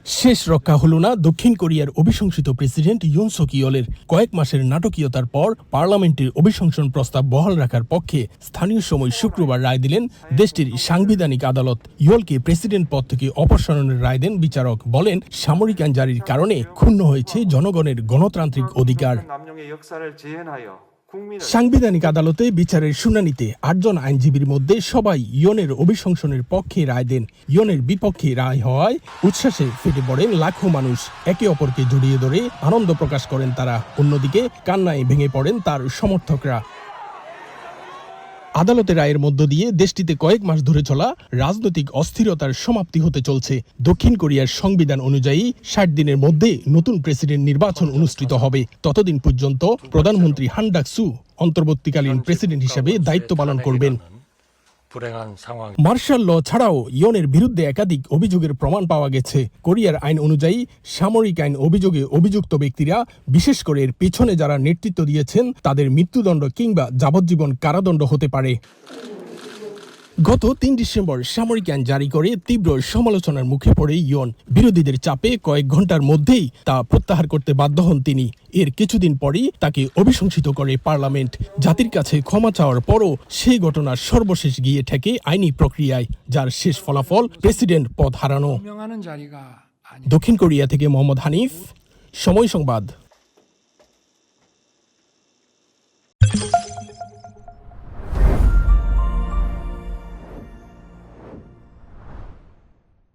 শেষ রক্ষা হল না দক্ষিণ কোরিয়ার অভিশংসিত প্রেসিডেন্ট ইউন সুক ইয়েলের। কয়েক মাসের নাটকীয়তার পর পার্লামেন্টের অভিশংসন প্রস্তাব বহাল রাখার পক্ষে স্থানীয় সময় শুক্রবার রায় দিলেন দেশটির সাংবিধানিক আদালত। ইয়েলকে প্রেসিডেন্ট পদ থেকে অপসারণের রায় দেন বিচারক। বলেন, সামরিক আইন জারির কারণে ক্ষুণ্ণ হয়েছে জনগণের গণতান্ত্রিক অধিকার। সাংবিধানিক আদালতে বিচারের শুনানিতে ৮ জন আইনজীবীর মধ্যে সবাই ইয়নের অভিশংসনের পক্ষে রায় দেন। ইয়নের বিপক্ষে রায় হওয়ায় উচ্ছ্বাসে ফেটে পড়েন লাখো মানুষ। একে অপরকে জড়িয়ে ধরে আনন্দ প্রকাশ করেন তারা। অন্যদিকে কান্নায় ভেঙে পড়েন তার সমর্থকরা। আদালতের রায়ের মধ্য দিয়ে দেশটিতে কয়েক মাস ধরে চলা রাজনৈতিক অস্থিরতার সমাপ্তি হতে চলছে। দক্ষিণ কোরিয়ার সংবিধান অনুযায়ী ৬০ দিনের মধ্যে নতুন প্রেসিডেন্ট নির্বাচন অনুষ্ঠিত হবে। ততদিন পর্যন্ত প্রধানমন্ত্রী হান ডাক-সু অন্তর্বর্তীকালীন প্রেসিডেন্ট হিসেবে দায়িত্ব পালন করবেন। মার্শাল ল ছাড়াও ইয়নের বিরুদ্ধে একাধিক অভিযোগের প্রমাণ পাওয়া গেছে। কোরিয়ার আইন অনুযায়ী সামরিক আইন অভিযোগে অভিযুক্ত ব্যক্তিরা, বিশেষ করে এর পেছনে যারা নেতৃত্ব দিয়েছেন, তাদের মৃত্যুদণ্ড কিংবা যাবজ্জীবন কারাদণ্ড হতে পারে। গত ৩ ডিসেম্বর সামরিক আইন জারি করে তীব্র সমালোচনার মুখে পড়ে ইয়ন। বিরোধীদের চাপে কয়েক ঘন্টার মধ্যেই তা প্রত্যাহার করতে বাধ্য হন তিনি। এর কিছুদিন পরই তাকে অভিশংসিত করে পার্লামেন্ট। জাতির কাছে ক্ষমা চাওয়ার পরও সেই ঘটনার সর্বশেষ গিয়ে ঠেকে আইনি প্রক্রিয়ায়, যার শেষ ফলাফল প্রেসিডেন্ট পদ হারানো। দক্ষিণ কোরিয়া থেকে মোহাম্মদ হানিফ, সময় সংবাদ।